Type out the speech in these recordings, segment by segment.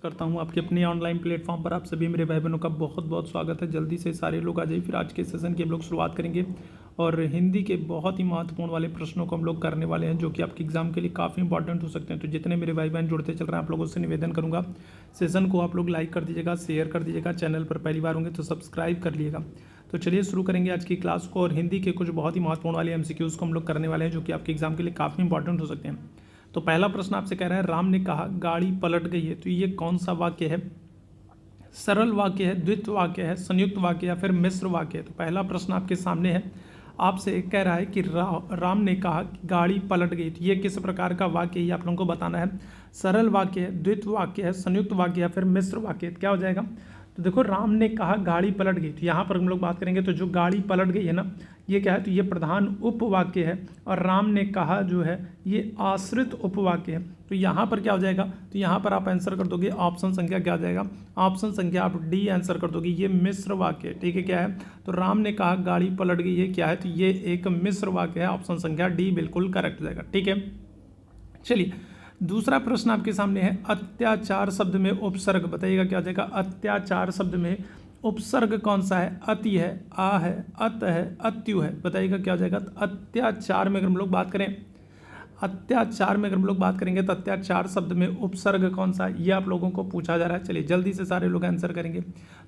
करता हूं आपके अपने ऑनलाइन प्लेटफॉर्म पर। आप सभी मेरे भाई बहनों का बहुत बहुत स्वागत है। जल्दी से सारे लोग आ जाइए। फिर आज के सेशन की हम लोग शुरुआत करेंगे और हिंदी के बहुत ही महत्वपूर्ण वाले प्रश्नों को हम लोग करने वाले हैं, जो कि आपके एग्जाम के लिए काफ़ी इंपॉर्टेंट हो सकते हैं। तो जितने मेरे भाई बहन जुड़ते चल रहे हैं, आप लोगों से निवेदन करूँगा, सेशन को आप लोग लाइक कर दीजिएगा, शेयर कर दीजिएगा। चैनल पर पहली बार होंगे तो सब्सक्राइब कर लीजिएगा। तो चलिए शुरू करेंगे आज की क्लास को। और हिंदी के कुछ बहुत ही महत्वपूर्ण वाले MCQs को हम लोग करने वाले हैं, जो कि आपके एग्जाम के लिए काफ़ी इंपॉर्टेंट हो सकते हैं। तो पहला प्रश्न आपसे कह रहा है, राम ने कहा गाड़ी पलट गई है। तो ये कौन सा वाक्य है? सरल वाक्य है, द्वित्व वाक्य है, संयुक्त वाक्य या फिर मिश्र वाक्य है? तो पहला प्रश्न आपके सामने है, आपसे कह रहा है कि राम ने कहा कि गाड़ी पलट गई। तो ये किस प्रकार का वाक्य है, ये आप लोगों को बताना है। सरल वाक्य है, द्वित्व वाक्य है, संयुक्त वाक्य या फिर मिश्र वाक्य? क्या हो जाएगा? तो देखो, राम ने कहा गाड़ी पलट गई, तो यहाँ पर हम लोग बात करेंगे। तो जो गाड़ी पलट गई है ना, ये क्या है? तो ये प्रधान उपवाक्य है और राम ने कहा जो है ये आश्रित उपवाक्य है। तो यहाँ पर क्या हो जाएगा? तो यहाँ पर आप आंसर कर दोगे ऑप्शन संख्या क्या हो जाएगा? ऑप्शन संख्या आप डी आंसर कर दोगे। ये मिश्र वाक्य है, ठीक है। क्या है? तो राम ने कहा गाड़ी पलट गई, ये क्या है? तो ये एक मिश्र वाक्य है। ऑप्शन संख्या डी बिल्कुल करेक्ट हो जाएगा, ठीक है। चलिए, दूसरा प्रश्न आपके सामने है, अत्याचार शब्द में उपसर्ग बताइएगा क्या हो जाएगा? अत्याचार शब्द में उपसर्ग कौन सा है? अति है, आ है, अत है, अत्यु है? बताइएगा क्या हो जाएगा? तो अत्याचार में अगर हम लोग बात करें, अत्याचार में अगर हम लोग बात करेंगे तो अत्याचार शब्द में उपसर्ग कौन सा है, ये आप लोगों को पूछा जा रहा है। चलिए जल्दी से सारे लोग आंसर करेंगे।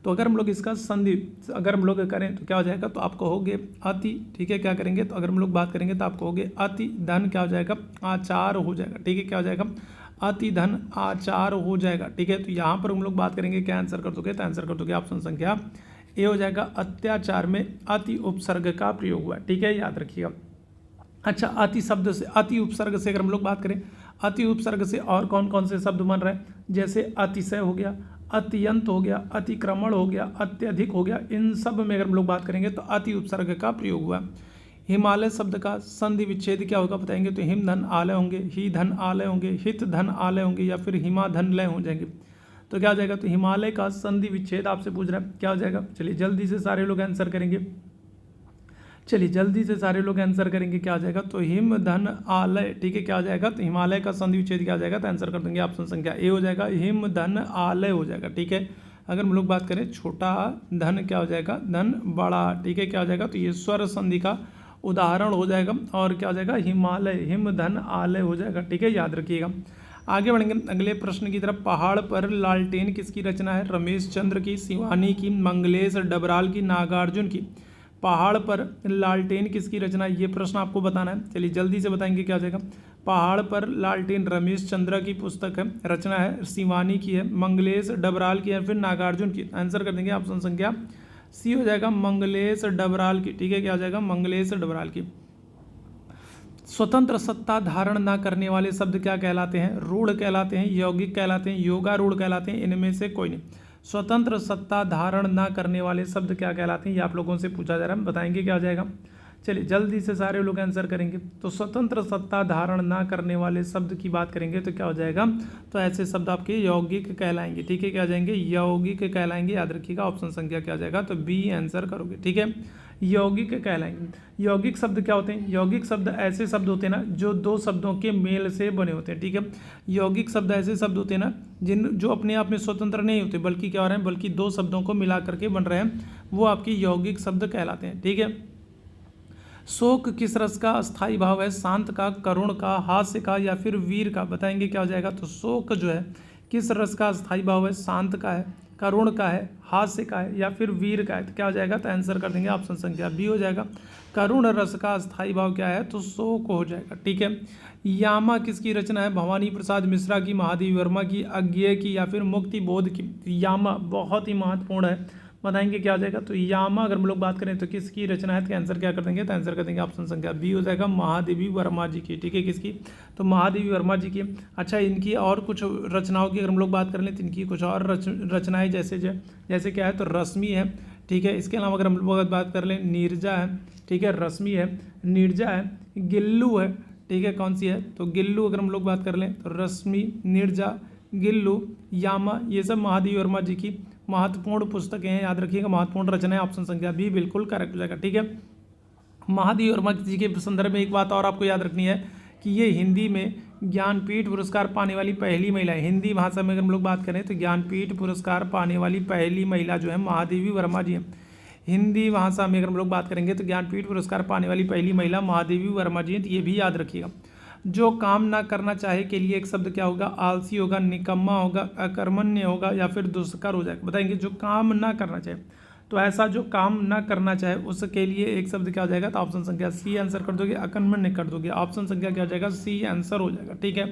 तो अगर हम लोग इसका संधि अगर हम लोग करें तो क्या हो जाएगा? तो आप कहोगे अति, ठीक है। क्या करेंगे? तो अगर हम लोग बात करेंगे तो आप कहोगे अति धन क्या हो जाएगा? आचार हो जाएगा, ठीक है। क्या हो जाएगा? अति धन आचार हो जाएगा, ठीक है। तो यहाँ पर हम लोग बात करेंगे, क्या आंसर कर दोगे? तो आंसर कर दोगे ऑप्शन संख्या ए हो जाएगा। अत्याचार में अति उपसर्ग का प्रयोग हुआ, ठीक है, याद रखिएगा। अच्छा, अति शब्द से, अति उपसर्ग से अगर हम लोग बात करें, अति उपसर्ग से और कौन कौन से शब्द बन रहे हैं? जैसे अतिशय हो गया, अत्यंत हो गया, अतिक्रमण हो गया, अत्यधिक हो गया। इन सब में अगर हम लोग बात करेंगे तो अति उपसर्ग का प्रयोग हुआ। हिमालय शब्द का संधि विच्छेद क्या होगा बताएंगे? तो हिम धन आलय होंगे, ही धन आलय होंगे, हित धन आलय होंगे या फिर हिमा धन लय हो जाएंगे। तो क्या हो जाएगा? तो हिमालय का संधि विच्छेद आपसे पूछ रहा है, क्या हो जाएगा? चलिए जल्दी से सारे लोग आंसर करेंगे। चलिए जल्दी से सारे लोग आंसर करेंगे, क्या आ जाएगा? तो हिम धन आलय, ठीक है। क्या हो जाएगा? तो हिमालय का संधि विच्छेद क्या हो जाएगा? तो आंसर कर देंगे ऑप्शन संख्या ए हो जाएगा, हिम धन आलय हो जाएगा, ठीक है। अगर हम लोग बात करें छोटा धन क्या हो जाएगा? धन बड़ा, ठीक है। क्या हो जाएगा? तो ये स्वर संधि का उदाहरण हो जाएगा। और क्या हो जाएगा? हिमालय, हिम धन आलय हो जाएगा, ठीक है, याद रखिएगा। आगे बढ़ेंगे अगले प्रश्न की तरफ। पहाड़ पर लालटेन किसकी रचना है? रमेश चंद्र की, शिवानी की, मंगलेश डबराल की, नागार्जुन की? पहाड़ पर लालटेन किसकी रचना है, ये प्रश्न आपको बताना है। चलिए जल्दी से बताएंगे, क्या हो जाएगा? पहाड़ पर लालटेन रमेश चंद्र की पुस्तक है, रचना है शिवानी की है, मंगलेश डबराल की है, फिर नागार्जुन की? आंसर कर देंगे ऑप्शन संख्या सी हो जाएगा, मंगलेश डबराल की, ठीक है। क्या हो जाएगा? मंगलेश डबराल की। स्वतंत्र सत्ता धारण न करने वाले शब्द क्या कहलाते हैं? रूढ़ कहलाते हैं, यौगिक कहलाते हैं, योगारूढ़ कहलाते हैं? इनमें से कोई नहीं। स्वतंत्र सत्ता धारण न करने वाले शब्द क्या कहलाते हैं, ये आप लोगों से पूछा जा रहा है, बताएंगे क्या हो जाएगा? चलिए जल्दी से सारे लोग आंसर करेंगे। तो स्वतंत्र सत्ता धारण न करने वाले शब्द की बात करेंगे तो क्या हो जाएगा? तो ऐसे शब्द आपके यौगिक कहलाएंगे, ठीक है। क्या हो जाएंगे? यौगिक कहलाएंगे, याद रखिएगा। ऑप्शन संख्या क्या हो जाएगा? तो बी आंसर करोगे, ठीक है। यौगिक कहलाएंगे। यौगिक शब्द क्या होते हैं? यौगिक शब्द ऐसे शब्द होते हैं ना जो दो शब्दों के मेल से बने होते हैं, ठीक है। यौगिक शब्द ऐसे शब्द होते हैं ना जो अपने आप में स्वतंत्र नहीं होते, बल्कि क्या हो रहे हैं? बल्कि दो शब्दों को मिला करके बन रहे हैं, वो आपके यौगिक शब्द कहलाते हैं, ठीक है। शोक किस रस का अस्थाई भाव है? शांत का, करुण का, हास्य का या फिर वीर का? बताएंगे क्या हो जाएगा? तो शोक जो है किस रस का अस्थाई भाव है? शांत का है, करुण का है, हास्य का है या फिर वीर का है? तो क्या हो जाएगा? तो आंसर कर देंगे ऑप्शन संख्या बी हो जाएगा, करुण रस का अस्थाई भाव क्या है? तो शोक हो जाएगा, ठीक है। यामा किसकी रचना है? भवानी प्रसाद मिश्रा की, महादेवी वर्मा की, अज्ञेय की या फिर मुक्ति बोध की? यामा बहुत ही महत्वपूर्ण है, बताएंगे क्या हो जाएगा? तो यामा अगर हम लोग बात करें तो किसकी रचना है? तो आंसर क्या कर देंगे? तो आंसर कर देंगे ऑप्शन संख्या बी हो जाएगा, महादेवी वर्मा जी की, ठीक है। किसकी? तो महादेवी वर्मा जी की। अच्छा, इनकी और कुछ रचनाओं की अगर हम लोग बात कर लें तो इनकी कुछ और रचनाएं जैसे क्या है? तो रश्मि है, ठीक है। इसके अलावा अगर हम लोग बात कर लें, नीरजा है, ठीक है, रश्मि है, नीरजा है, गिल्लू है, ठीक है। कौन सी है? तो गिल्लू अगर हम लोग बात कर लें तो रश्मि, नीरजा, गिल्लू, यामा, ये सब महादेवी वर्मा जी की महत्वपूर्ण पुस्तकें हैं, याद रखिएगा। महत्वपूर्ण रचना है, ऑप्शन संख्या बी बिल्कुल करेक्ट हो जाएगा, ठीक है। महादेवी वर्मा जी के संदर्भ में एक बात और आपको याद रखनी है कि ये हिंदी में ज्ञानपीठ पुरस्कार पाने वाली पहली महिला है। हिंदी भाषा में अगर हम लोग बात करें तो ज्ञानपीठ पुरस्कार पाने वाली पहली महिला जो है महादेवी वर्मा जी हैं। हिंदी भाषा में अगर हम लोग बात करेंगे तो ज्ञानपीठ पुरस्कार पाने वाली पहली महिला महादेवी वर्मा जी हैं। तो ये भी याद रखिएगा। जो काम ना करना चाहे के लिए एक शब्द क्या होगा? आलसी होगा, निकम्मा होगा, अकर्मण्य होगा या फिर दुष्कर हो जाएगा। बताएंगे जो काम ना करना चाहे, तो ऐसा जो काम ना करना चाहे उसके लिए एक शब्द क्या हो जाएगा? तो ऑप्शन संख्या सी आंसर कर दोगे, अकर्मण्य कर दोगे। ऑप्शन संख्या क्या हो जाएगा? सी आंसर हो जाएगा। ठीक है।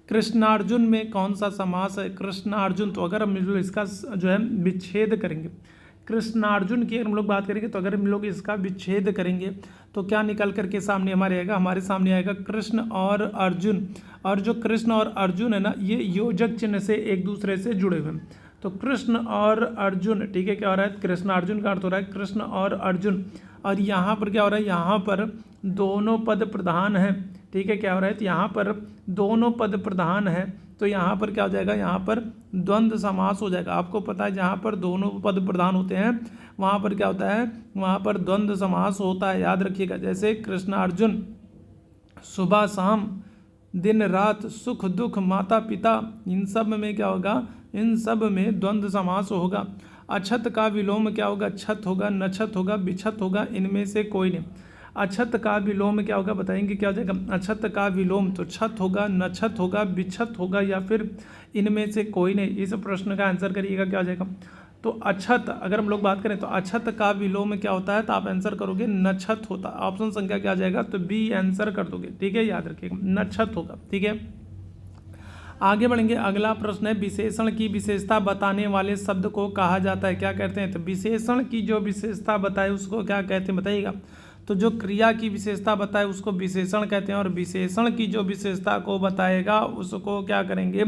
कृष्णार्जुन में कौन सा समास है? कृष्णार्जुन, तो अगर हम इसका जो है विच्छेद करेंगे, कृष्णार्जुन की अगर हम लोग बात करेंगे तो अगर हम लोग इसका विच्छेद करेंगे तो क्या निकल करके सामने हमारे आएगा? हमारे सामने आएगा कृष्ण और अर्जुन। और जो कृष्ण और अर्जुन है ना, ये योजक चिन्ह से एक दूसरे से जुड़े हुए हैं। तो कृष्ण और अर्जुन, ठीक है, क्या हो रहा है? कृष्ण अर्जुन का अर्थ हो रहा है कृष्ण और अर्जुन। और यहाँ पर क्या हो रहा है? यहाँ पर दोनों पद प्रधान है। ठीक है, क्या हो रहा है? तो यहाँ पर दोनों पद प्रधान है, तो यहाँ पर क्या हो जाएगा? यहाँ पर द्वंद्व समास हो जाएगा। आपको पता है जहाँ पर दोनों पद प्रधान होते हैं वहाँ पर क्या होता है? वहाँ पर द्वंद्व समास होता है, याद रखिएगा। जैसे कृष्ण अर्जुन, सुबह शाम, दिन रात, सुख दुख, माता पिता, इन सब में क्या होगा? इन सब में द्वंद्व समास होगा। अछत का विलोम क्या होगा? छत होगा, नछत होगा, बिछत होगा, इनमें से कोई नहीं। अछत का विलोम क्या होगा? बताएंगे क्या हो जाएगा? अछत का विलोम तो छत होगा, नछत होगा, बिछत होगा या फिर इनमें से कोई नहीं। इस प्रश्न का आंसर करिएगा, क्या हो जाएगा? तो अछत, अगर हम लोग बात करें तो अछत का विलोम क्या होता है? तो आप आंसर करोगे नछत होता। ऑप्शन संख्या क्या आ जाएगा? तो बी आंसर कर दोगे। ठीक है, याद रखिएगा, नछत होगा। ठीक है, आगे बढ़ेंगे। अगला प्रश्न है, विशेषण की विशेषता बताने वाले शब्द को कहा जाता है, क्या कहते हैं? तो विशेषण की जो विशेषता बताए उसको क्या कहते हैं बताइएगा? तो जो क्रिया की विशेषता बताए उसको विशेषण कहते हैं, और विशेषण की जो विशेषता को बताएगा उसको क्या करेंगे?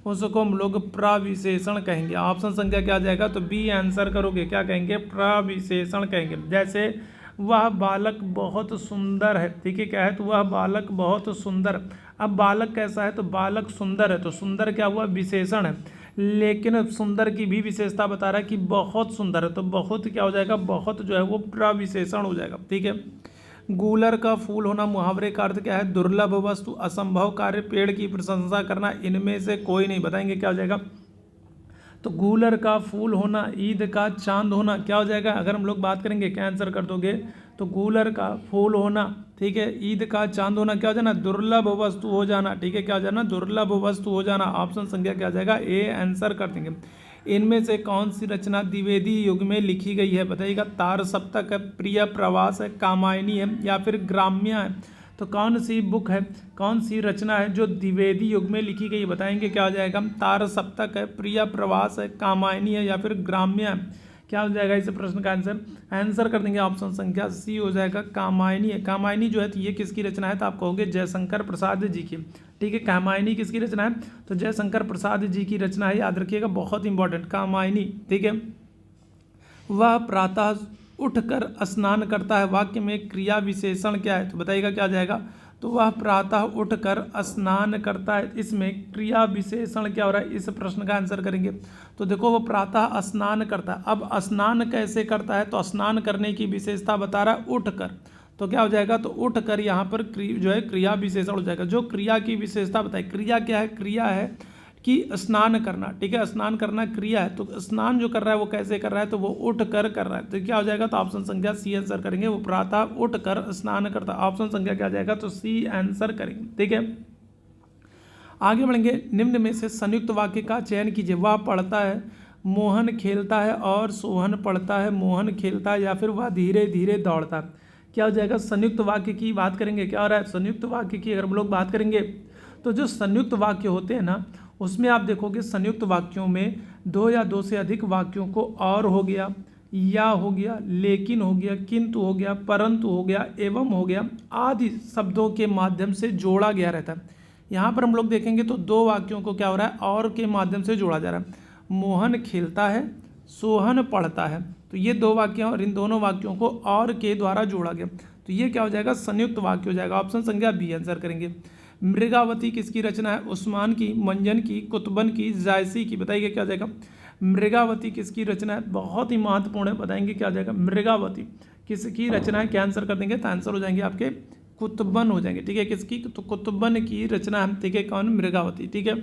उसको हम लोग प्रविशेषण कहेंगे। ऑप्शन संख्या क्या आ जाएगा? तो बी आंसर करोगे, क्या कहेंगे? प्रविशेषण कहेंगे। जैसे वह बालक बहुत सुंदर है। ठीक है, क्या है? तो वह बालक बहुत सुंदर। अब बालक कैसा है? तो बालक सुंदर है, तो सुंदर क्या हुआ? विशेषण है। लेकिन सुंदर की भी विशेषता बता रहा है कि बहुत सुंदर है, तो बहुत क्या हो जाएगा? बहुत जो है वो प्रविशेषण हो जाएगा। ठीक है। गूलर का फूल होना मुहावरे का अर्थ क्या है? दुर्लभ वस्तु, असंभव कार्य, पेड़ की प्रशंसा करना, इनमें से कोई नहीं। बताएंगे क्या हो जाएगा? तो गूलर का फूल होना, ईद का चांद होना, क्या हो जाएगा? अगर हम लोग बात करेंगे, क्या आंसर कर दोगे? तो गूलर का फूल होना, ठीक है, ईद का चांद होना, क्या हो जाना? दुर्लभ वस्तु हो जाना। ठीक है, क्या हो जाना? दुर्लभ वस्तु हो जाना। ऑप्शन संख्या क्या आ जाएगा? ए आंसर कर देंगे। इनमें से कौन सी रचना द्विवेदी युग में लिखी गई है? बताइएगा। तार सप्तक है, प्रिय प्रवास है, कामायनी है या फिर ग्राम्य है। तो कौन सी बुक है, कौन सी रचना है जो द्विवेदी युग में लिखी गई? बताएंगे क्या हो जाएगा? तार सप्तक है, प्रिय प्रवास है, कामायनी है या फिर ग्राम्य है। क्या हो जाएगा इस प्रश्न का आंसर? आंसर कर देंगे ऑप्शन संख्या सी हो जाएगा, कामायनी है। कामायनी जो है तो ये किसकी रचना है? तो आप कहोगे जयशंकर प्रसाद जी की। ठीक है, कामायनी किसकी रचना है? तो जयशंकर प्रसाद जी की रचना है, याद रखिएगा, बहुत इंपॉर्टेंट, कामायनी। ठीक है। वह प्रातः उठकर स्नान करता है, वाक्य में क्रिया विशेषण क्या है? तो बताइएगा क्या आ जाएगा? तो वह प्रातः उठकर स्नान करता है, इसमें क्रिया विशेषण क्या हो रहा है? इस प्रश्न का आंसर करेंगे। तो देखो, वो प्रातः स्नान करता है। अब स्नान कैसे करता है? तो स्नान करने की विशेषता बता रहा है उठकर, तो क्या हो जाएगा? तो उठकर यहाँ पर जो है क्रिया विशेषण हो जाएगा। जो क्रिया की विशेषता बताए, क्रिया क्या है? क्रिया है कि स्नान करना। ठीक है, स्नान करना क्रिया है, तो स्नान जो कर रहा है वो कैसे कर रहा है? तो वो उठ कर रहा है, तो क्या हो जाएगा? तो ऑप्शन संख्या सी आंसर करेंगे, वो प्रातः उठ कर स्नान करता है। ऑप्शन संख्या क्या आ जाएगा? तो सी आंसर करेंगे। ठीक है, आगे बढ़ेंगे। निम्न में से संयुक्त वाक्य का चयन कीजिए। वह पढ़ता है, मोहन खेलता है और सोहन पढ़ता है। मोहन खेलता है या फिर वह धीरे धीरे दौड़ता है। क्या हो जाएगा? संयुक्त वाक्य की बात करेंगे। क्या हो रहा है? संयुक्त वाक्य की अगर हम लोग बात करेंगे तो जो संयुक्त वाक्य होते हैं ना, उसमें आप देखोगे संयुक्त वाक्यों में दो या दो से अधिक वाक्यों को और हो गया, या हो गया, लेकिन हो गया, किंतु हो गया, परंतु हो गया, एवं हो गया आदि शब्दों के माध्यम से जोड़ा गया रहता है। यहाँ पर हम लोग देखेंगे तो दो वाक्यों को क्या हो रहा है? और के माध्यम से जोड़ा जा रहा है। मोहन खेलता है, सोहन पढ़ता है, तो ये दो वाक्य और इन दोनों वाक्यों को और के द्वारा जोड़ा गया, तो ये क्या हो जाएगा? संयुक्त वाक्य हो जाएगा। ऑप्शन संख्या बी आंसर करेंगे। मृगावती किसकी रचना है? उस्मान की, मंजन की, कुतुबन की, जायसी की। बताइए क्या हो जाएगा? मृगावती किसकी रचना है? बहुत ही महत्वपूर्ण है, बताएंगे क्या हो जाएगा? मृगावती किसकी रचना है? क्या आंसर कर देंगे? तो आंसर हो जाएंगे आपके कुतुबन हो जाएंगे। ठीक है, किसकी? तो कुतुबन की रचना है। ठीक है, कौन? मृगावती। ठीक है,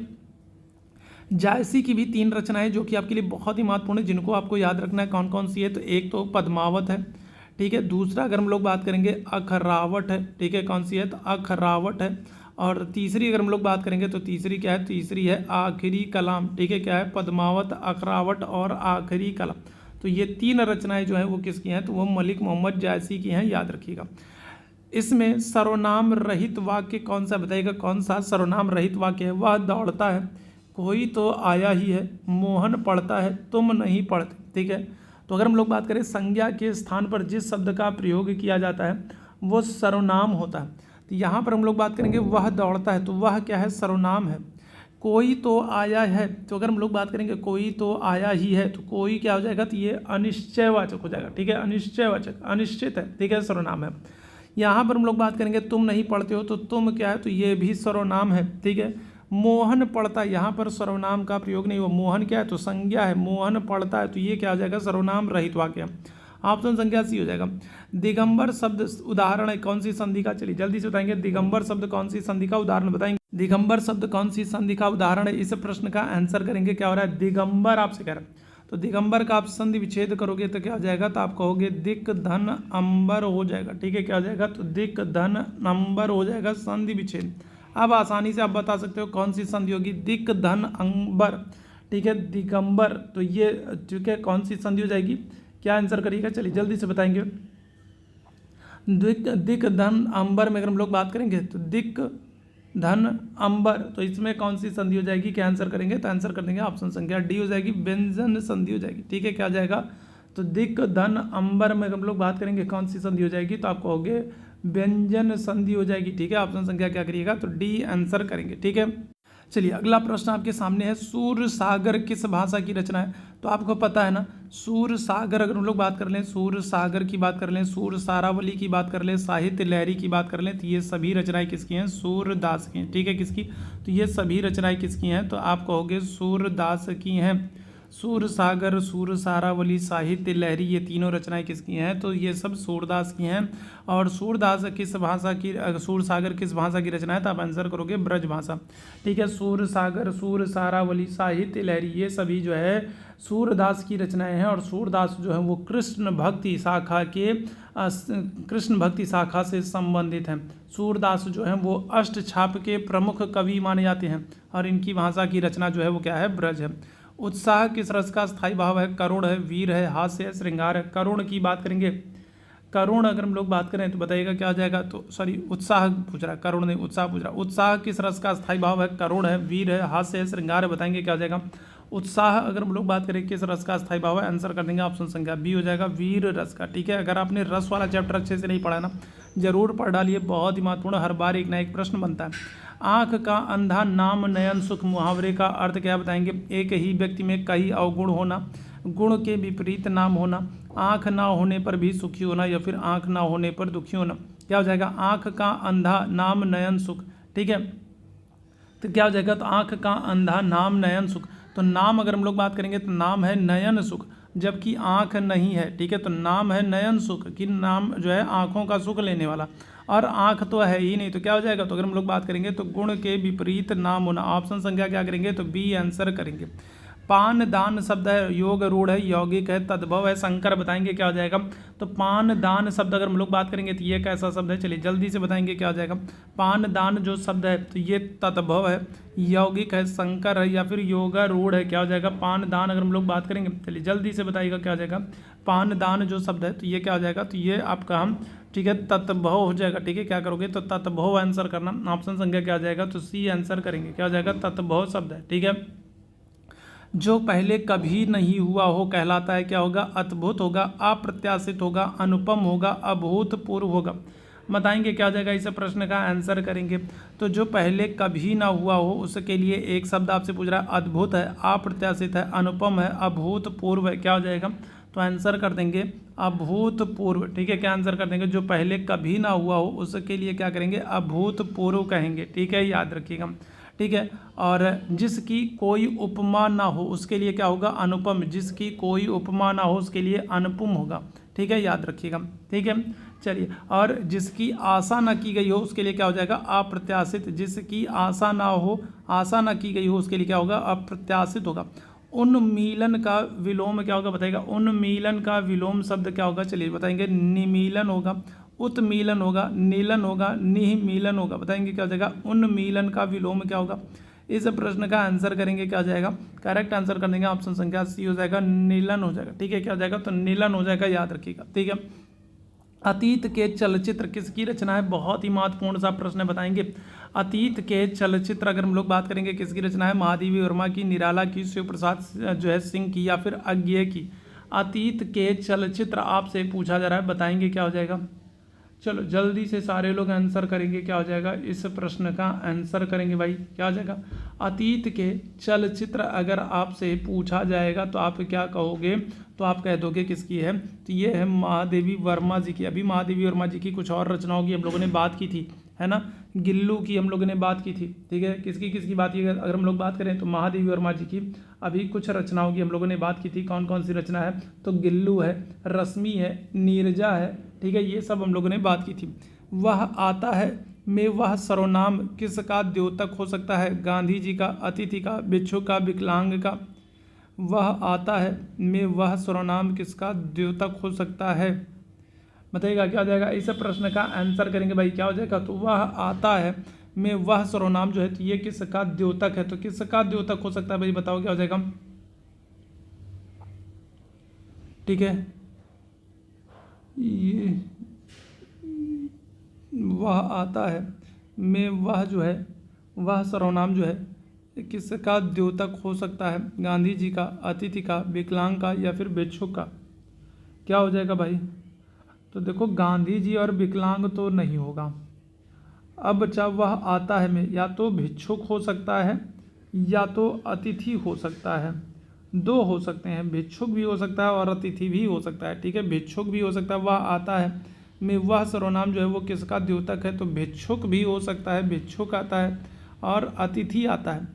जायसी की भी 3 रचनाएं जो कि आपके लिए बहुत ही महत्वपूर्ण है, जिनको आपको याद रखना है। कौन कौन सी है? तो एक तो पद्मावत है। ठीक है, दूसरा अगर हम लोग बात करेंगे अखरावट है। ठीक है, कौन सी है? तो अखरावट है। और तीसरी अगर हम लोग बात करेंगे तो तीसरी क्या है? तीसरी है आखिरी कलाम। ठीक है, क्या है? पद्मावत, अखरावट और आखिरी कलाम। तो ये 3 रचनाएं जो हैं वो किसकी हैं? तो वो मलिक मोहम्मद जायसी की हैं, याद रखिएगा। इसमें सर्वनाम रहित वाक्य कौन सा? बताइएगा कौन सा सर्वनाम रहित वाक्य है? वह दौड़ता है, कोई तो आया ही है, मोहन पढ़ता है, तुम नहीं पढ़ते। ठीक है, तो अगर हम लोग बात करें संज्ञा के स्थान पर जिस शब्द का प्रयोग किया जाता है वो सर्वनाम होता है। तो यहाँ पर हम लोग बात करेंगे वह दौड़ता है, तो वह क्या है? सर्वनाम है। कोई तो आया है, तो अगर हम लोग बात करेंगे कोई तो आया ही है, तो कोई क्या हो जाएगा? तो ये अनिश्चयवाचक हो जाएगा। ठीक है, अनिश्चयवाचक, अनिश्चित है। ठीक है, सर्वनाम है। यहाँ पर हम लोग बात करेंगे तुम नहीं पढ़ते हो, तो तुम क्या है? तो ये भी सर्वनाम है। ठीक है, मोहन पढ़ता है, यहाँ पर सर्वनाम का प्रयोग नहीं हुआ। मोहन क्या है? तो संज्ञा है। मोहन पढ़ता है, तो ये क्या हो जाएगा? सर्वनाम रहित वाक्य। ऑप्शन संख्या सी हो जाएगा। दिगंबर शब्द उदाहरण है कौन सी संधि का? चलिए जल्दी से बताएंगे, दिगंबर शब्द कौन सी संधि का उदाहरण बताएंगे? दिगंबर शब्द कौन सी संधि का उदाहरण है? इस प्रश्न का आंसर करेंगे। क्या हो रहा है? दिगंबर आपसे कह रहा है, तो दिगंबर का आप संधि विच्छेद करोगे तो क्या हो जाएगा? तो आप कहोगे दिक धन अंबर हो जाएगा। ठीक है, क्या हो जाएगा? तो दिक धन अंबर हो जाएगा, संधि विच्छेद। अब आसानी से आप बता सकते हो कौन सी संधि होगी? दिक धन अंबर। ठीक है, दिगंबर, तो ये ठीक है कौन सी संधि हो जाएगी? क्या आंसर करिएगा? चलिए जल्दी से बताएंगे। दिक धन अंबर में अगर हम लोग बात करेंगे तो दिक धन अंबर, तो इसमें कौन सी संधि हो जाएगी? क्या आंसर करेंगे? तो आंसर कर देंगे ऑप्शन संख्या डी हो जाएगी, व्यंजन संधि हो जाएगी। ठीक है, क्या जाएगा? तो दिक धन अंबर में हम लोग बात करेंगे कौन सी संधि हो जाएगी? तो आप कहोगे व्यंजन संधि हो जाएगी। ठीक है, ऑप्शन संख्या क्या करिएगा? तो डी आंसर करेंगे। ठीक है, चलिए अगला प्रश्न आपके सामने है, सूर सागर किस भाषा की रचना है? तो आपको पता है ना, सूर सागर अगर हम लोग बात कर लें, सूर सागर की बात कर लें, सूर सारावली की बात कर लें, साहित्य लहरी की बात कर लें, तो ये सभी रचनाएं किसकी हैं? सूरदास की हैं। ठीक है, किसकी? तो ये सभी रचनाएं किसकी हैं? तो आप कहोगे सूरदास की हैं। सूर सागर, सूर सारावली, साहित्य लहरी, ये तीनों रचनाएं किसकी हैं? तो ये सब सूरदास की हैं। और सूरदास किस भाषा की, सूर सागर किस भाषा की रचना है? तो आप आंसर करोगे ब्रज भाषा। ठीक है, सूर सागर, सूर सारावली, साहित्य लहरी, ये सभी जो है सूरदास की रचनाएं हैं। और सूरदास जो है वो कृष्ण भक्ति शाखा के कृष्ण भक्ति शाखा से संबंधित हैं। सूरदास जो हैं वो अष्टछाप के प्रमुख कवि माने जाते हैं और इनकी भाषा की रचना जो है वो क्या है? ब्रज है। उत्साह किस रस का स्थायी भाव है? करुण है, वीर है, हास्य है, श्रृंगार है। करुण की बात करेंगे, करुण अगर हम लोग बात करें तो बताइएगा क्या आ जाएगा? तो सॉरी, उत्साह पूछ रहा है, करुण नहीं, उत्साह पूछ रहा है। उत्साह किस रस का स्थायी भाव है? करुण है, वीर है, हास्य है, श्रृंगार है। बताएंगे क्या आ जाएगा? उत्साह अगर हम लोग बात करें किस रस का स्थायी भाव है? आंसर कर देंगे ऑप्शन संख्या बी हो जाएगा, वीर रस का। ठीक है, अगर आपने रस वाला चैप्टर अच्छे से नहीं पढ़ा ना, जरूर पढ़ डालिए, बहुत ही महत्वपूर्ण, हर बार एक ना एक प्रश्न बनता है। आँख का अंधा नाम नयन सुख मुहावरे का अर्थ क्या बताएंगे? एक ही व्यक्ति में कई अवगुण होना, गुण के विपरीत नाम होना, आँख ना होने पर भी सुखी होना, या फिर आँख ना होने पर दुखी होना। क्या हो जाएगा? आँख का अंधा नाम नयन सुख। ठीक है, तो क्या हो जाएगा? तो आँख का अंधा नाम नयन सुख। तो नाम अगर हम लोग बात करेंगे तो नाम है नयन सुख, जबकि आँख नहीं है। ठीक है, तो नाम है नयन सुख, कि नाम जो है आँखों का सुख लेने वाला, और आँख तो है ही नहीं, तो क्या हो जाएगा? तो अगर हम लोग बात करेंगे तो गुण के विपरीत नाम होना। ऑप्शन संख्या क्या करेंगे? तो बी आंसर करेंगे। पान दान शब्द है योग रूढ़ है, यौगिक है, तद्भव है, संकर। बताएंगे क्या हो जाएगा? तो पान दान शब्द अगर हम लोग बात करेंगे तो ये कैसा शब्द है? चलिए जल्दी से बताएंगे क्या हो जाएगा? पान दान जो शब्द है तो ये तद्भव है, यौगिक है, संकर है, या फिर योगा रूढ़ है। क्या हो जाएगा? पान दान अगर हम लोग बात करेंगे, चलिए जल्दी से बताइएगा क्या हो जाएगा? पान दान जो शब्द है तो ये क्या हो जाएगा? तो ये आपका हम ठीक है तत्भव हो जाएगा। ठीक है, क्या करोगे? तो तत्भव आंसर करना। ऑप्शन संख्या क्या आ जाएगा? तो सी आंसर करेंगे। क्या हो जाएगा? तत्भव शब्द है। ठीक है, जो पहले कभी नहीं हुआ हो कहलाता है क्या होगा? अद्भुत होगा, अप्रत्याशित होगा, अनुपम होगा, अभूतपूर्व होगा। बताएंगे क्या हो जाएगा? इस प्रश्न का आंसर करेंगे। तो जो पहले कभी ना हुआ हो उसके लिए एक शब्द आपसे पूछ रहा है, अद्भुत है, अप्रत्याशित है, अनुपम है, अभूतपूर्व है। क्या हो जाएगा? तो आंसर कर देंगे अभूतपूर्व। ठीक है, क्या आंसर कर देंगे? जो पहले कभी ना हुआ हो उसके लिए क्या करेंगे? अभूतपूर्व कहेंगे। ठीक है, याद रखिएगा। ठीक है, और जिसकी कोई उपमा ना हो उसके लिए क्या होगा? अनुपम। जिसकी कोई उपमा ना हो उसके लिए अनुपम होगा। ठीक है, याद रखिएगा। ठीक है, चलिए, और जिसकी आशा न की गई हो उसके लिए क्या हो जाएगा, अप्रत्याशित। जिसकी आशा ना हो, आशा न की गई हो उसके लिए क्या होगा, अप्रत्याशित होगा। उन्मीलन का विलोम क्या होगा बताइएगा, उन्मीलन का विलोम शब्द क्या होगा, चलिए बताएंगे, निमीलन होगा, उत्मीलन होगा, नीलन होगा, निहीमीलन होगा। बताएंगे क्या हो जाएगा, उन्मीलन का विलोम क्या होगा। इस प्रश्न का आंसर करेंगे क्या हो जाएगा, करेक्ट आंसर कर देंगे ऑप्शन संख्या सी हो जाएगा, नीलन हो जाएगा। ठीक है, क्या हो जाएगा, तो नीलन हो जाएगा, याद रखिएगा। ठीक है, अतीत के चलचित्र किसकी रचना है, बहुत ही महत्वपूर्ण सा प्रश्न है, बताएंगे। अतीत के चलचित्र अगर हम लोग बात करेंगे किसकी रचना है, महादेवी वर्मा की, निराला की, शिव प्रसाद जो है सिंह की, या फिर अज्ञेय की। अतीत के चलचित्र आपसे पूछा जा रहा है, बताएंगे क्या हो जाएगा। चलो जल्दी से सारे लोग आंसर करेंगे, क्या हो जाएगा, इस प्रश्न का आंसर करेंगे भाई, क्या हो जाएगा। अतीत के चलचित्र अगर आपसे पूछा जाएगा तो आप क्या कहोगे, तो आप कह दोगे किसकी है, तो ये है महादेवी वर्मा जी की। अभी महादेवी वर्मा जी की कुछ और रचनाओं की हम लोगों ने बात की थी, है ना, गिल्लू की हम लोगों ने बात की थी। ठीक है, किसकी किसकी बात की अगर हम लोग बात करें तो महादेवी वर्मा जी की। अभी कुछ रचनाओं की हम लोगों ने बात की थी, कौन कौन सी रचना है, तो गिल्लू है, रश्मि है, नीरजा है। ठीक है, ये सब हम लोगों ने बात की थी। वह आता है में वह सर्वनाम किसका द्योतक हो सकता है, गांधी जी का, अतिथि का, भिक्षु का, विकलांग का। वह आता है में वह सर्वनाम किसका द्योतक हो सकता है, बताइएगा क्या हो जाएगा। इस प्रश्न का आंसर करेंगे भाई, क्या हो जाएगा, तो वह आता है में वह सर्वनाम जो है तो ये किसका द्योतक है, तो किसका द्योतक हो सकता है भाई, बताओ क्या हो जाएगा। ठीक है, ये वह आता है में वह जो है, वह सर्वनाम जो है किसका द्योतक हो सकता है, गांधी जी का, अतिथि का, विकलांग का, या फिर भिक्षुक का। क्या हो जाएगा भाई, तो देखो गांधी जी और विकलांग तो नहीं होगा। अब बचा वह आता है में, या तो भिक्षुक हो सकता है या तो अतिथि हो सकता है, दो हो सकते हैं, भिक्षुक भी हो सकता है और अतिथि भी हो सकता है। ठीक है, भिक्षुक भी हो सकता है, वह आता है में वह सर्वनाम जो है वो किसका द्योतक है, तो भिक्षुक भी हो सकता है, भिक्षुक आता है, और अतिथि आता है।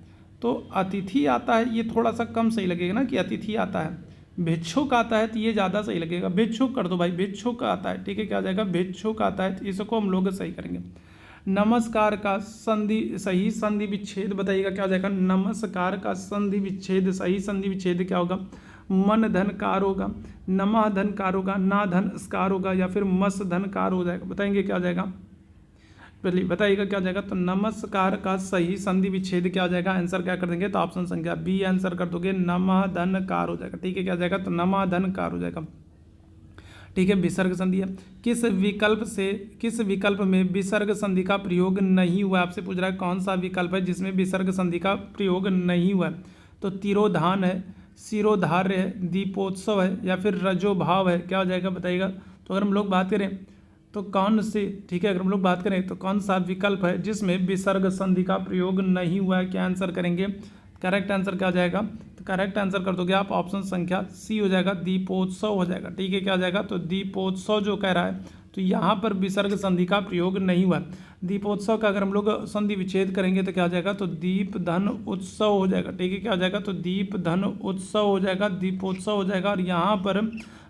तो अतिथि आता है ये थोड़ा सा कम सही लगेगा ना, कि अतिथि आता है, भिक्षुक आता है तो ये ज़्यादा सही लगेगा, भिक्षुक कर दो भाई, भिक्षुक आता है। ठीक है, क्या हो जाएगा, भिक्षुक आता है, तो इसको हम लोग सही करेंगे। नमस्कार का संधि सही संधि विच्छेद बताइएगा, क्या हो जाएगा, नमस्कार का संधि विच्छेद, सही संधि विच्छेद क्या होगा, मन धन कार होगा, नमा धन कार होगा, ना धन स्कार होगा, या फिर मस धन कार हो जाएगा। बताएंगे क्या हो जाएगा, पहले बताइएगा क्या हो जाएगा, तो नमस्कार का सही संधि विच्छेद क्या हो जाएगा, आंसर क्या कर देंगे, तो ऑप्शन संख्या बी आंसर कर दोगे, नमा धन कार हो जाएगा। ठीक है, क्या हो जाएगा, तो नमा धन कार हो जाएगा। ठीक है, विसर्ग संधि है, किस विकल्प में विसर्ग संधि का प्रयोग नहीं हुआ, आपसे पूछ रहा है कौन सा विकल्प है जिसमें विसर्ग संधि का प्रयोग नहीं हुआ है, तो तिरोधान है, सिरोधार्य है, दीपोत्सव है, या फिर रजोभाव है। क्या हो जाएगा बताइएगा, तो अगर हम लोग बात करें तो कौन से, ठीक है, अगर हम लोग बात करें तो कौन सा विकल्प है जिसमें विसर्ग संधि का प्रयोग नहीं हुआ है, क्या आंसर करेंगे, करेक्ट आंसर क्या हो जाएगा, तो करेक्ट आंसर कर दोगे आप ऑप्शन संख्या सी हो जाएगा, दीपोत्सव हो जाएगा। ठीक है, क्या हो जाएगा, तो दीपोत्सव जो कह रहा है तो यहाँ पर विसर्ग संधि का प्रयोग नहीं हुआ। दीपोत्सव का अगर हम लोग संधि विच्छेद करेंगे तो क्या हो जाएगा, तो दीप धन उत्सव हो जाएगा। ठीक है, क्या हो जाएगा, तो दीप धन उत्सव हो जाएगा, दीपोत्सव हो जाएगा, और यहाँ पर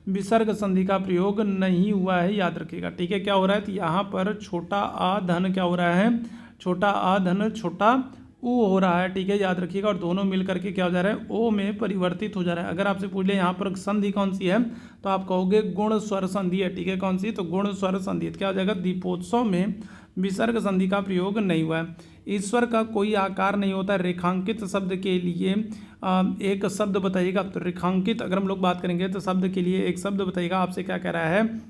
विसर्ग संधि का प्रयोग नहीं हुआ है, याद रखिएगा। ठीक है, क्या हो रहा है, तो यहाँ पर छोटा आ धन क्या हो रहा है, छोटा आ धन छोटा ऊ हो रहा है। ठीक है, याद रखिएगा, और दोनों मिल करके क्या हो जा रहा है, ओ में परिवर्तित हो जा रहा है। अगर आपसे पूछ ले यहाँ पर संधि कौन सी है तो आप कहोगे गुण स्वर संधि है। ठीक है, कौन सी, तो गुण स्वर संधि। क्या हो जाएगा, दीपोत्सव में विसर्ग संधि का प्रयोग नहीं हुआ है। ईश्वर का कोई आकार नहीं होता, रेखांकित शब्द के लिए एक शब्द बताइएगा। तो रेखांकित अगर हम लोग बात करेंगे तो शब्द के लिए एक शब्द बताइएगा। आपसे क्या कह रहा है,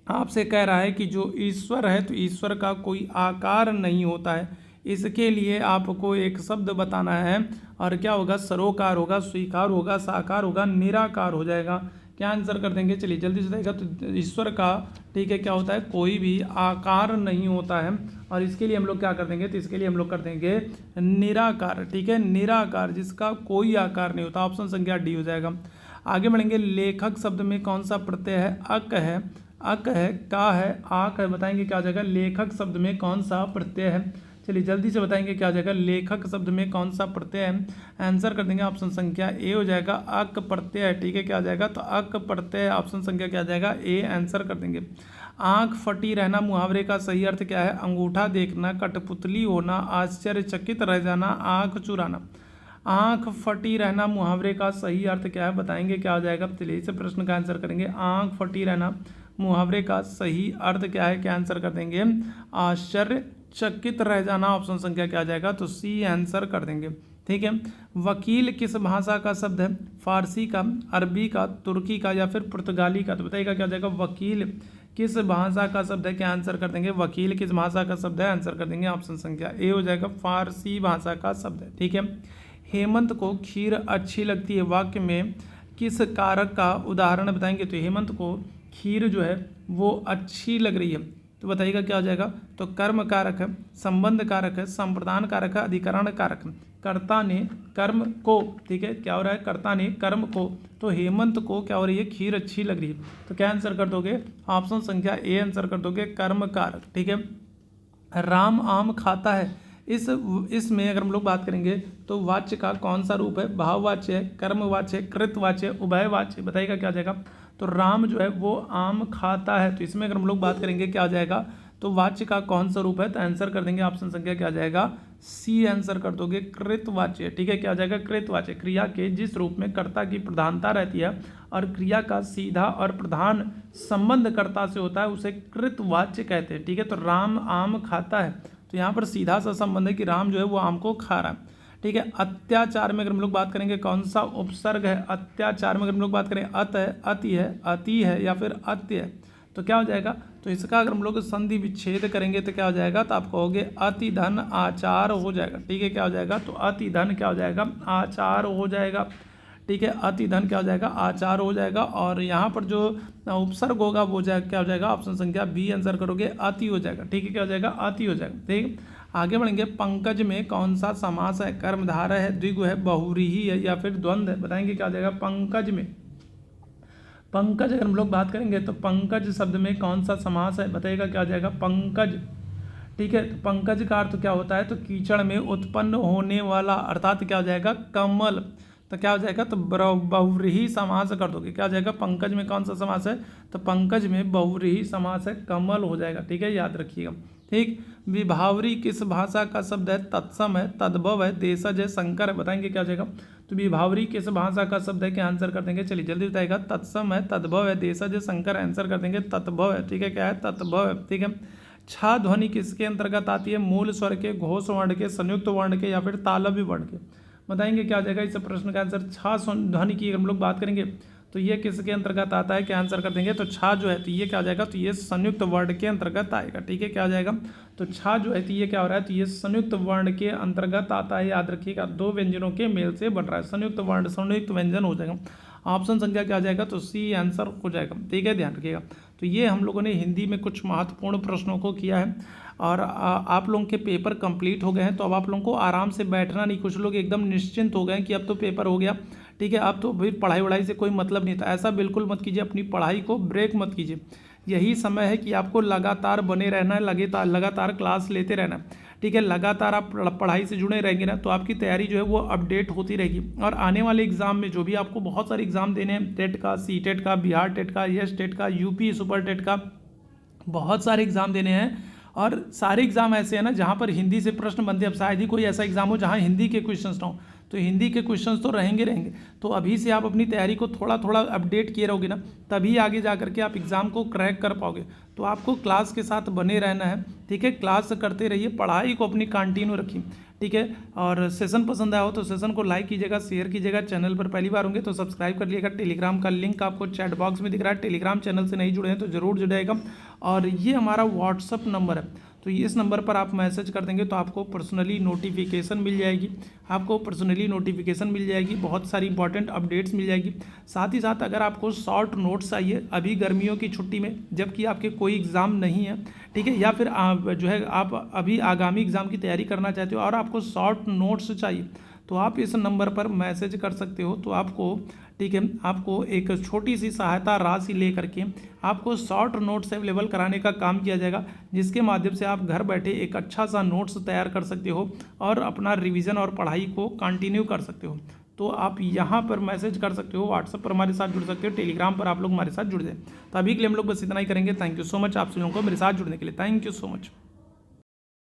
आपसे कह रहा है कि जो ईश्वर है तो ईश्वर का कोई आकार नहीं होता है, इसके लिए आपको एक शब्द बताना है, और क्या होगा, सरोकार होगा, स्वीकार होगा, साकार होगा, निराकार हो जाएगा। क्या आंसर कर देंगे, चलिए जल्दी से देखिएगा। तो ईश्वर का, ठीक है, क्या होता है, कोई भी आकार नहीं होता है, और इसके लिए हम लोग क्या कर देंगे, तो इसके लिए हम लोग कर देंगे निराकार। ठीक है, निराकार जिसका कोई आकार नहीं होता, ऑप्शन संख्या डी हो जाएगा। आगे बढ़ेंगे, लेखक शब्द में कौन सा प्रत्यय है, अक है, अक है, का है, आक है। बताएंगे क्या हो जाएगा, लेखक शब्द में कौन सा प्रत्यय है, चलिए जल्दी से बताएंगे क्या हो जाएगा। लेखक शब्द में कौन सा प्रत्यय है, आंसर कर देंगे ऑप्शन संख्या ए हो जाएगा अक प्रत्यय, ठीक है। क्या हो जाएगा, तो अक प्रत्यय ऑप्शन संख्या क्या हो जाएगा ए, आंसर कर देंगे। आंख फटी रहना मुहावरे का सही अर्थ क्या है, अंगूठा देखना, कठपुतली होना, आश्चर्यचकित रह जाना, आंख चुराना। आंख फटी रहना मुहावरे का सही अर्थ क्या है, बताएंगे क्या हो जाएगा। चलिए इस प्रश्न का आंसर करेंगे। आंख फटी रहना मुहावरे का सही अर्थ क्या है, क्या आंसर कर देंगे, आश्चर्यचकित रह जाना, ऑप्शन संख्या क्या आ जाएगा, तो सी आंसर कर देंगे, ठीक है। वकील किस भाषा का शब्द है, फारसी का, अरबी का, तुर्की का या फिर पुर्तगाली का, तो बताइएगा क्या हो जाएगा। वकील किस भाषा का शब्द है, क्या आंसर कर देंगे, वकील किस भाषा का शब्द है, आंसर कर देंगे ऑप्शन संख्या ए हो जाएगा, फारसी भाषा का शब्द है, ठीक है। हेमंत को खीर अच्छी लगती है वाक्य में किस कारक का उदाहरण बताएंगे, तो हेमंत को खीर जो है वो अच्छी लग रही है, तो बताइएगा क्या हो जाएगा। तो कर्म कारक है, संबंध कारक है, संप्रदान कारक है, अधिकरण कारक है। कर्ता ने कर्म को, ठीक है, क्या हो रहा है, कर्ता ने कर्म को, तो हेमंत को क्या हो रही है, खीर अच्छी लग रही है, तो क्या आंसर कर दोगे, ऑप्शन संख्या ए आंसर कर दोगे, कर्म कारक, ठीक है। राम आम खाता है, इसमें अगर हम लोग बात करेंगे तो वाच्य का कौन सा रूप है, भाववाच्य है, कर्मवाच्य, कृतवाच्य, उभयवाच्य, बताइएगा क्या हो जाएगा। तो राम जो है वो आम खाता है, तो इसमें अगर हम लोग बात करेंगे क्या हो जाएगा, तो वाच्य का कौन सा रूप है, तो आंसर कर देंगे ऑप्शन संख्या क्या आ जाएगा, सी आंसर कर दोगे, कृतवाच्य, ठीक है। क्या हो जाएगा, कृतवाच्य, क्रिया के जिस रूप में कर्ता की प्रधानता रहती है और क्रिया का सीधा और प्रधान संबंध कर्ता से होता है उसे कृतवाच्य कहते हैं, ठीक है। तो राम आम खाता है, तो यहाँ पर सीधा सा संबंध है कि राम जो है वो आम को खा रहा है, ठीक है। अत्याचार में अगर हम लोग बात करेंगे कौन सा उपसर्ग है, अत्याचार में अगर हम लोग बात करें अत है, अति है, अति है या फिर अत्य है, तो क्या हो जाएगा, तो इसका अगर हम लोग संधि विच्छेद करेंगे तो क्या हो जाएगा, तो आप कहोगे अति धन आचार हो जाएगा, ठीक है। क्या हो जाएगा, तो अति धन क्या हो जाएगा, आचार हो जाएगा, ठीक है। अति धन क्या हो जाएगा, आचार हो जाएगा। और यहाँ पर जो उपसर्ग होगा वो क्या हो जाएगा, ऑप्शन संख्या बी आंसर करोगे, अति हो जाएगा, ठीक है। क्या हो जाएगा, अति हो जाएगा, ठीक। आगे बढ़ेंगे। पंकज में कौन सा समास है, कर्मधारय है, द्विगु है, बहुव्रीहि है या फिर द्वंद्व है, बताएंगे क्या हो जाएगा। पंकज में, पंकज अगर हम लोग बात करेंगे तो पंकज शब्द में कौन सा समास है, बताइएगा क्या हो जाएगा, पंकज, ठीक है। तो पंकज का अर्थ क्या होता है, तो कीचड़ में उत्पन्न होने वाला, अर्थात क्या हो जाएगा, कमल, तो क्या हो जाएगा, तो बहुव्रीहि समास कर दोगे, क्या हो जाएगा, पंकज में कौन सा समास है, तो पंकज में बहुव्रीहि समास है, कमल हो जाएगा, ठीक है, याद रखिएगा, ठीक। विभावरी किस भाषा का शब्द है, तत्सम है, तद्भव है, देशज है, संकर है, बताएंगे क्या हो जाएगा। तो विभावरी किस भाषा का शब्द है, क्या आंसर कर देंगे, चलिए जल्दी बताएगा। तत्सम है, तद्भव है, देशज है, संकर, आंसर कर देंगे तत्भव है, ठीक है। क्या है, तत्भव है, ठीक है। छा ध्वनि किसके अंतर्गत आती है, मूल स्वर के, घोष वर्ण के, संयुक्त वर्ण के या फिर तालव्य वर्ण के, बताएंगे क्या हो जाएगा। इस प्रश्न का आंसर छा ध्वनि की हम लोग बात करेंगे तो ये किसके अंतर्गत आता है, क्या आंसर कर देंगे। तो छा जो है तो ये क्या हो जाएगा, तो ये संयुक्त वर्ण के अंतर्गत आएगा, ठीक है। क्या हो जाएगा, तो छा जो है तो ये क्या हो रहा है, तो ये संयुक्त वर्ण के अंतर्गत आता है, याद रखिएगा, दो व्यंजनों के मेल से बन रहा है, संयुक्त वर्ण संयुक्त व्यंजन हो जाएगा। ऑप्शन संख्या क्या आ जाएगा, तो सी आंसर हो जाएगा, ठीक है, ध्यान रखिएगा। तो ये हम लोगों ने हिंदी में कुछ महत्वपूर्ण प्रश्नों को किया है और आप लोगों के पेपर कंप्लीट हो गए हैं, तो अब आप लोगों को आराम से बैठना नहीं, कुछ लोग एकदम निश्चिंत हो गए कि अब तो पेपर हो गया, ठीक है, अब तो फिर पढ़ाई वढ़ाई से कोई मतलब नहीं था। ऐसा बिल्कुल मत कीजिए, अपनी पढ़ाई को ब्रेक मत कीजिए, यही समय है कि आपको लगातार बने रहना है, लगातार क्लास लेते रहना है, ठीक है। लगातार आप पढ़ाई से जुड़े रहेंगे ना तो आपकी तैयारी जो है वो अपडेट होती रहेगी। और आने वाले एग्जाम में जो भी आपको बहुत सारे एग्जाम देने हैं, टेट का, सी टेट का, बिहार टेट का, यस टेट का, यूपी सुपर टेट का, बहुत सारे एग्जाम देने हैं और सारे एग्जाम ऐसे हैं ना जहाँ पर हिंदी से प्रश्न बनते हैं। अब शायद ही कोई ऐसा एग्जाम हो जहाँ हिंदी के क्वेश्चंस ना हो, तो हिंदी के क्वेश्चंस तो रहेंगे। तो अभी से आप अपनी तैयारी को थोड़ा थोड़ा अपडेट किए रहोगे ना, तभी आगे जा करके आप एग्ज़ाम को क्रैक कर पाओगे। तो आपको क्लास के साथ बने रहना है, ठीक है, क्लास करते रहिए, पढ़ाई को अपनी कंटिन्यू रखिए, ठीक है। और सेशन पसंद आया हो तो सेशन को लाइक कीजिएगा, शेयर कीजिएगा, चैनल पर पहली बार होंगे तो सब्सक्राइब कर लीजिएगा। टेलीग्राम का लिंक आपको चैट बॉक्स में दिख रहा है, टेलीग्राम चैनल से नहीं जुड़े हैं तो ज़रूर जुड़ेगा। और ये हमारा व्हाट्सअप नंबर है, तो इस नंबर पर आप मैसेज कर देंगे तो आपको पर्सनली नोटिफिकेशन मिल जाएगी, बहुत सारी इंपॉर्टेंट अपडेट्स मिल जाएगी। साथ ही साथ अगर आपको शॉर्ट नोट्स चाहिए अभी गर्मियों की छुट्टी में, जबकि आपके कोई एग्ज़ाम नहीं है, ठीक है, या फिर जो है आप अभी आगामी एग्ज़ाम की तैयारी करना चाहते हो और आपको शॉर्ट नोट्स चाहिए, तो आप इस नंबर पर मैसेज कर सकते हो। तो आपको ठीक है, आपको एक छोटी सी सहायता राशि ले करके आपको शॉर्ट नोट्स अवेलेबल कराने का काम किया जाएगा, जिसके माध्यम से आप घर बैठे एक अच्छा सा नोट्स तैयार कर सकते हो और अपना रिवीजन और पढ़ाई को कंटिन्यू कर सकते हो। तो आप यहाँ पर मैसेज कर सकते हो, व्हाट्सएप पर हमारे साथ जुड़ सकते हो, टेलीग्राम पर आप लोग हमारे साथ जुड़ जाए। तो अभी के लिए हम लोग बस इतना ही करेंगे। थैंक यू सो मच आप सभी लोगों को मेरे साथ जुड़ने के लिए। Thank you so much.